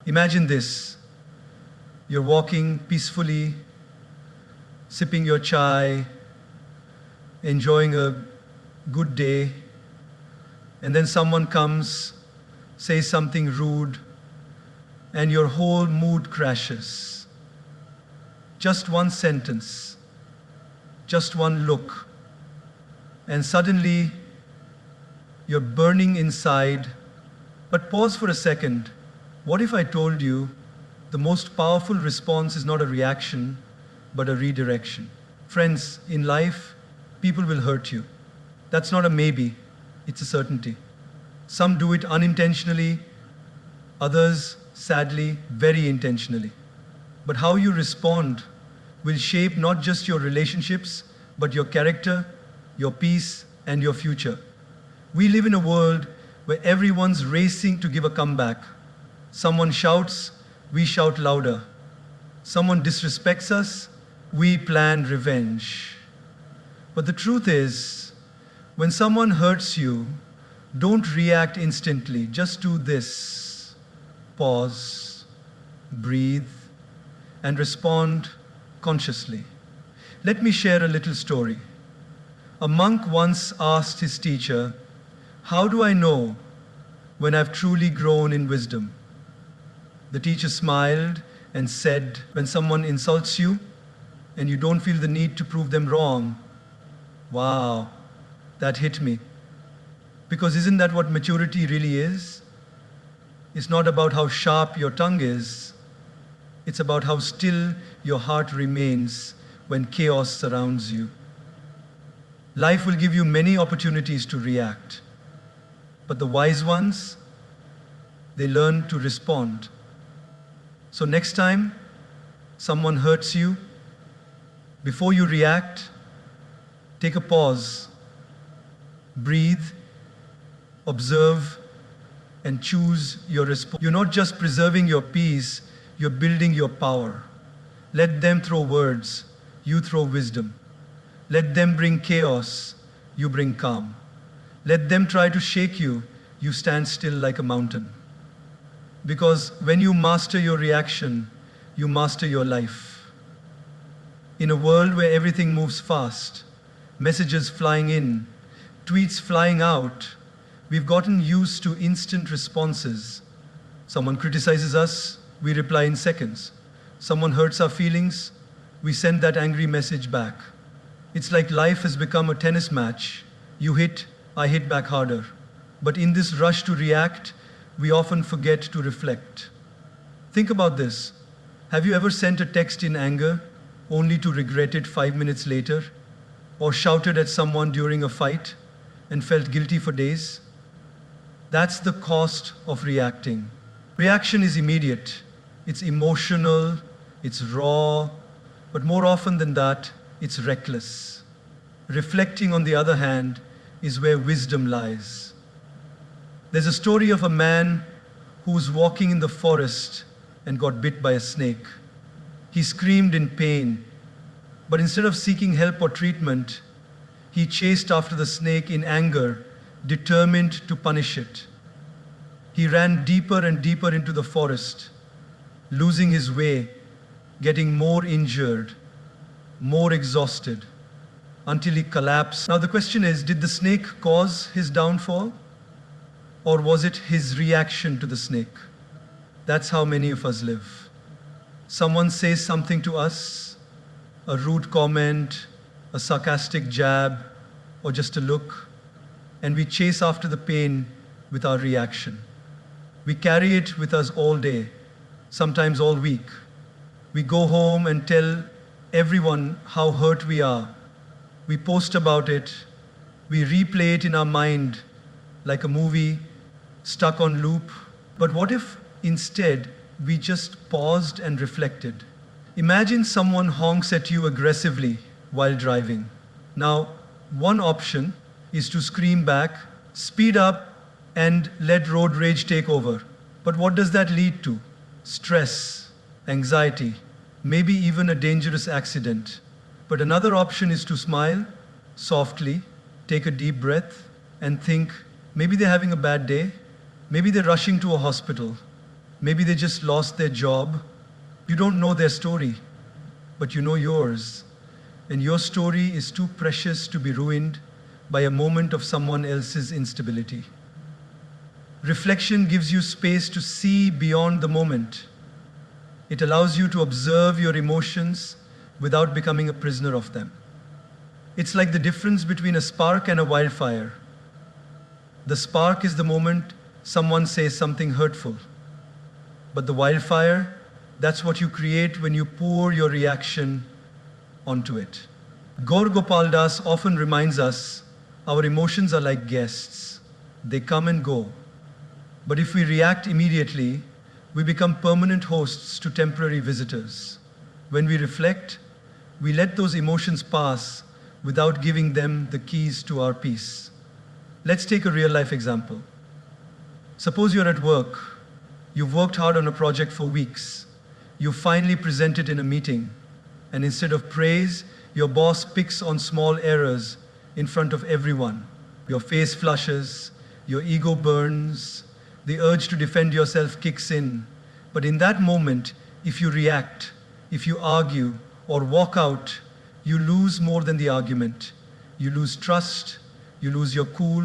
Imagine this. You're walking peacefully, sipping your chai, enjoying a good day, and then someone comes, says something rude, and your whole mood crashes. Just one sentence, just one look, and suddenly you're burning inside. But pause for a second. What if I told you the most powerful response is not a reaction, but a redirection? Friends, in life, people will hurt you. That's not a maybe, it's a certainty. Some do it unintentionally, others, sadly, very intentionally. But how you respond will shape not just your relationships, but your character, your peace, and your future. We live in a world where everyone's racing to give a comeback. Someone shouts, we shout louder. Someone disrespects us, we plan revenge. But the truth is, when someone hurts you, don't react instantly. Just do this. Pause, breathe, and respond consciously. Let me share a little story. A monk once asked his teacher, "How do I know when I've truly grown in wisdom?" The teacher smiled and said, "When someone insults you and you don't feel the need to prove them wrong." Wow, that hit me. Because isn't that what maturity really is? It's not about how sharp your tongue is. It's about how still your heart remains when chaos surrounds you. Life will give you many opportunities to react. But the wise ones, they learn to respond. So next time someone hurts you, before you react, take a pause, breathe, observe, and choose your response. You're not just preserving your peace, you're building your power. Let them throw words, you throw wisdom. Let them bring chaos, you bring calm. Let them try to shake you, you stand still like a mountain. Because when you master your reaction, you master your life. In a world where everything moves fast, messages flying in, tweets flying out, we've gotten used to instant responses. Someone criticizes us, we reply in seconds. Someone hurts our feelings, we send that angry message back. It's like life has become a tennis match. You hit, I hit back harder. But in this rush to react, we often forget to reflect. Think about this. Have you ever sent a text in anger only to regret it 5 minutes later? Or shouted at someone during a fight and felt guilty for days? That's the cost of reacting. Reaction is immediate, it's emotional, it's raw, but more often than that, it's reckless. Reflecting, on the other hand, is where wisdom lies. There's a story of a man who was walking in the forest and got bit by a snake. He screamed in pain, but instead of seeking help or treatment, he chased after the snake in anger, determined to punish it. He ran deeper and deeper into the forest, losing his way, getting more injured, more exhausted, until he collapsed. Now the question is, did the snake cause his downfall? Or was it his reaction to the snake? That's how many of us live. Someone says something to us, a rude comment, a sarcastic jab, or just a look, and we chase after the pain with our reaction. We carry it with us all day, sometimes all week. We go home and tell everyone how hurt we are. We post about it. We replay it in our mind like a movie stuck on loop. But what if instead we just paused and reflected? Imagine someone honks at you aggressively while driving. Now, one option is to scream back, speed up, and let road rage take over. But what does that lead to? Stress, anxiety, maybe even a dangerous accident. But another option is to smile softly, take a deep breath, and think, maybe they're having a bad day, maybe they're rushing to a hospital, Maybe they just lost their job. You don't know their story, but you know yours. And your story is too precious to be ruined by a moment of someone else's instability. Reflection gives you space to see beyond the moment. It allows you to observe your emotions without becoming a prisoner of them. It's like the difference between a spark and a wildfire. The spark is the moment someone says something hurtful. But the wildfire, that's what you create when you pour your reaction onto it. Gaur Gopal Das often reminds us our emotions are like guests. They come and go. But if we react immediately, we become permanent hosts to temporary visitors. When we reflect, we let those emotions pass without giving them the keys to our peace. Let's take a real-life example. Suppose you're at work. You've worked hard on a project for weeks. You finally present it in a meeting, and instead of praise, your boss picks on small errors in front of everyone. Your face flushes, your ego burns, the urge to defend yourself kicks in. But in that moment, if you react, if you argue or walk out, you lose more than the argument. You lose trust, you lose your cool,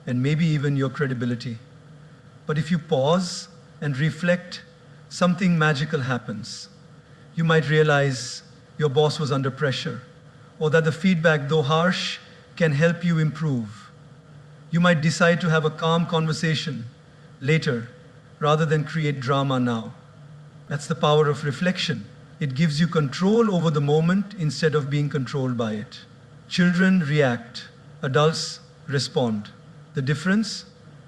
and maybe even your credibility. But if you pause and reflect, something magical happens. You might realize your boss was under pressure, or that the feedback, though harsh, can help you improve. You might decide to have a calm conversation later, rather than create drama now. That's the power of reflection. It gives you control over the moment instead of being controlled by it. Children react, adults respond. The difference?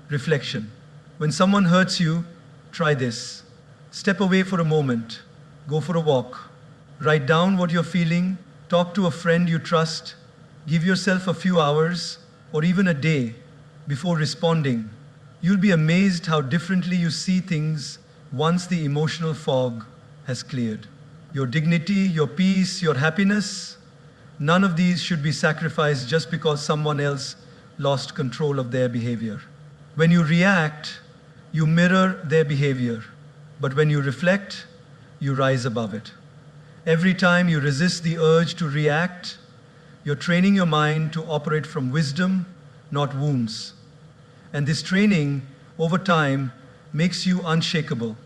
Reflection. When someone hurts you, try this. Step away for a moment. Go for a walk. Write down what you're feeling. Talk to a friend you trust. Give yourself a few hours or even a day before responding. You'll be amazed how differently you see things once the emotional fog has cleared. Your dignity, your peace, your happiness, none of these should be sacrificed just because someone else lost control of their behavior. When you react, you mirror their behavior. But when you reflect, you rise above it. Every time you resist the urge to react, you're training your mind to operate from wisdom, not wounds. And this training, over time, makes you unshakable.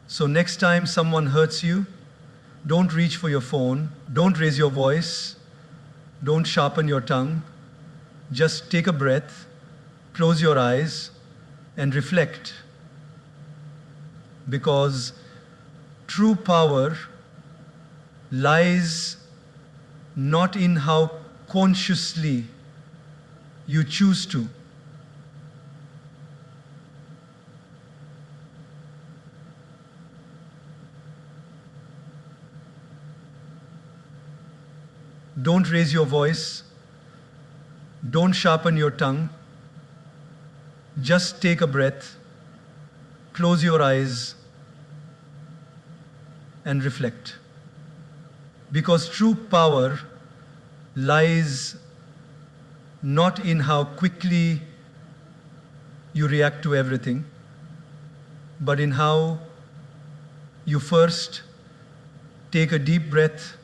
So next time someone hurts you, don't reach for your phone, don't raise your voice, don't sharpen your tongue. Just take a breath, close your eyes, and reflect. Because true power lies not in how consciously you choose to. Don't raise your voice. Don't sharpen your tongue. Just take a breath, close your eyes, and reflect. Because true power lies not in how quickly you react to everything, but in how you first take a deep breath.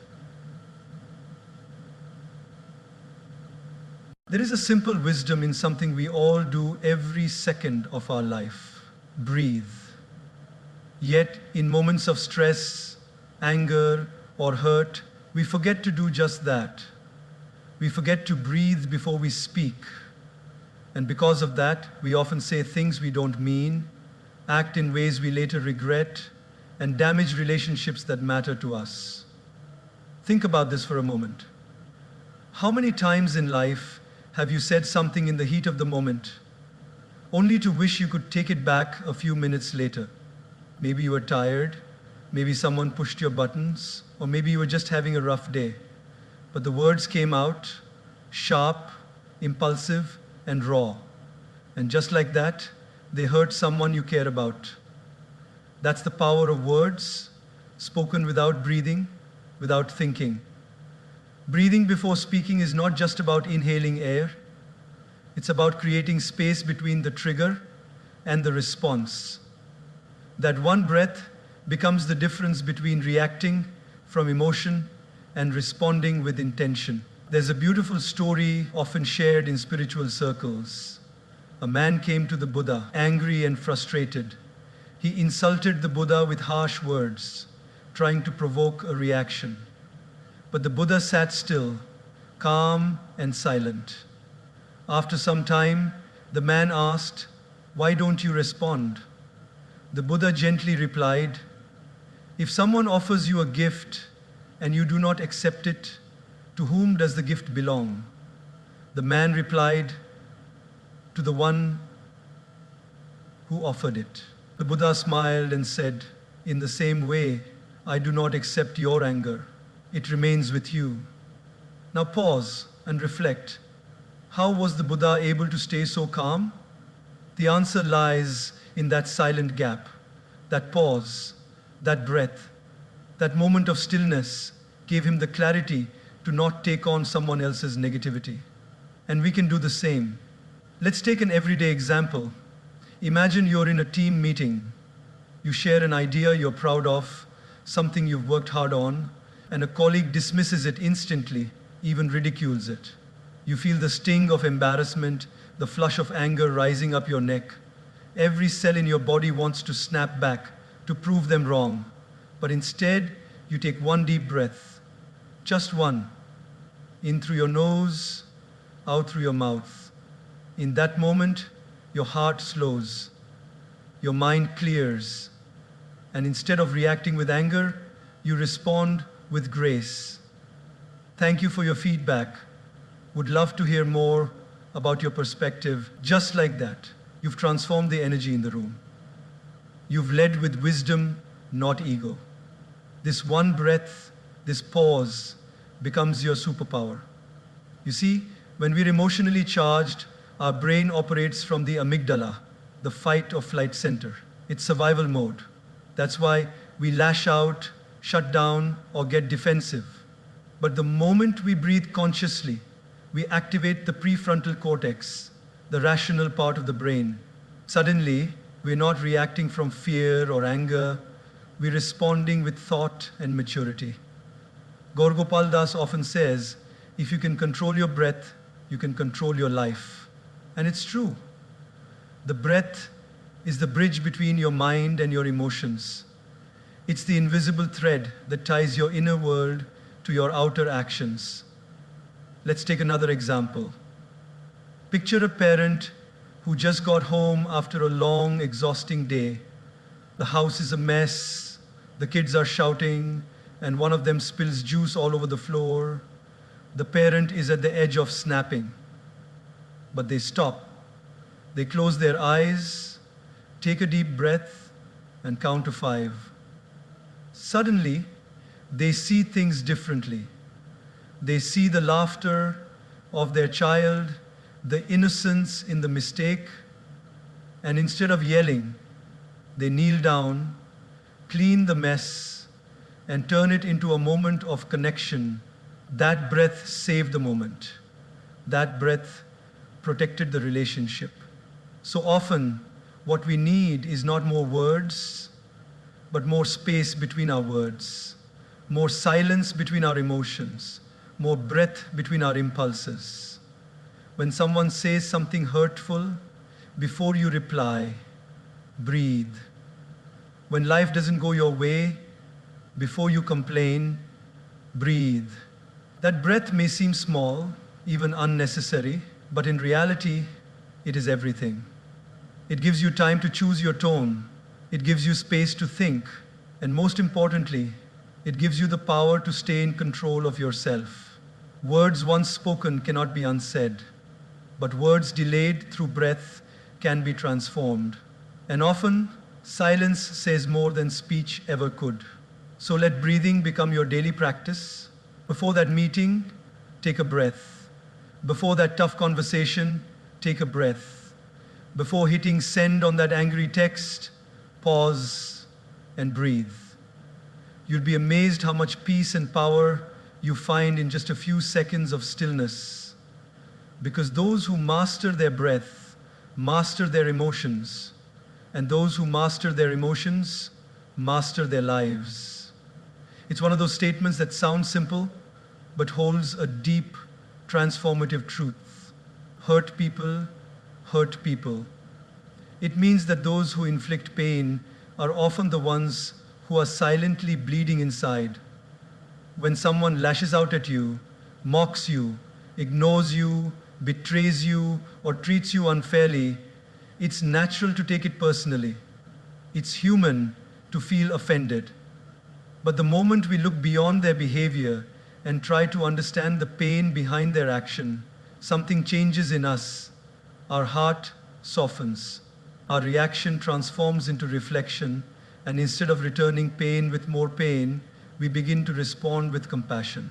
There is a simple wisdom in something we all do every second of our life: breathe. Yet, in moments of stress, anger, or hurt, we forget to do just that. We forget to breathe before we speak. And because of that, we often say things we don't mean, act in ways we later regret, and damage relationships that matter to us. Think about this for a moment. How many times in life have you said something in the heat of the moment, only to wish you could take it back a few minutes later? Maybe you were tired, maybe someone pushed your buttons, or maybe you were just having a rough day. But the words came out sharp, impulsive, and raw. And just like that, they hurt someone you care about. That's the power of words, spoken without breathing, without thinking. Breathing before speaking is not just about inhaling air. It's about creating space between the trigger and the response. That one breath becomes the difference between reacting from emotion and responding with intention. There's a beautiful story often shared in spiritual circles. A man came to the Buddha, angry and frustrated. He insulted the Buddha with harsh words, trying to provoke a reaction. But the Buddha sat still, calm and silent. After some time, the man asked, "Why don't you respond?" The Buddha gently replied, "If someone offers you a gift and you do not accept it, to whom does the gift belong?" The man replied, "To the one who offered it." The Buddha smiled and said, "In the same way, I do not accept your anger. It remains with you." Now pause and reflect. How was the Buddha able to stay so calm? The answer lies in that silent gap, that pause, that breath, that moment of stillness gave him the clarity to not take on someone else's negativity. And we can do the same. Let's take an everyday example. Imagine you're in a team meeting. You share an idea you're proud of, something you've worked hard on, and a colleague dismisses it instantly, even ridicules it. You feel the sting of embarrassment, the flush of anger rising up your neck. Every cell in your body wants to snap back to prove them wrong. But instead, you take one deep breath. Just one. In through your nose, out through your mouth. In that moment, your heart slows. Your mind clears. And instead of reacting with anger, you respond with grace. Thank you for your feedback. Would love to hear more about your perspective. Just like that, you've transformed the energy in the room. You've led with wisdom, not ego. This one breath, this pause, becomes your superpower. You see, when we're emotionally charged, our brain operates from the amygdala, the fight or flight center. It's survival mode. That's why we lash out, shut down, or get defensive. But the moment we breathe consciously, we activate the prefrontal cortex, the rational part of the brain. Suddenly, we're not reacting from fear or anger, we're responding with thought and maturity. Gaur Gopal often says, if you can control your breath, you can control your life. And it's true. The breath is the bridge between your mind and your emotions. It's the invisible thread that ties your inner world to your outer actions. Let's take another example. Picture a parent who just got home after a long, exhausting day. The house is a mess, the kids are shouting, and one of them spills juice all over the floor. The parent is at the edge of snapping. But they stop. They close their eyes, take a deep breath, and count to 5. Suddenly, they see things differently. They see the laughter of their child, the innocence in the mistake, and instead of yelling, they kneel down, clean the mess, and turn it into a moment of connection. That breath saved the moment. That breath protected the relationship. So often, what we need is not more words, but more space between our words, more silence between our emotions, more breath between our impulses. When someone says something hurtful, before you reply, breathe. When life doesn't go your way, before you complain, breathe. That breath may seem small, even unnecessary, but in reality, it is everything. It gives you time to choose your tone. It gives you space to think. And most importantly, it gives you the power to stay in control of yourself. Words once spoken cannot be unsaid, but words delayed through breath can be transformed. And often, silence says more than speech ever could. So let breathing become your daily practice. Before that meeting, take a breath. Before that tough conversation, take a breath. Before hitting send on that angry text, pause and breathe. You'll be amazed how much peace and power you find in just a few seconds of stillness. Because those who master their breath, master their emotions. and those who master their emotions master their lives. It's one of those statements that sounds simple, but holds a deep, transformative truth. Hurt people hurt people. It means that those who inflict pain are often the ones who are silently bleeding inside. When someone lashes out at you, mocks you, ignores you, betrays you, or treats you unfairly, it's natural to take it personally. It's human to feel offended. But the moment we look beyond their behavior and try to understand the pain behind their action, something changes in us. Our heart softens. Our reaction transforms into reflection, and instead of returning pain with more pain, we begin to respond with compassion.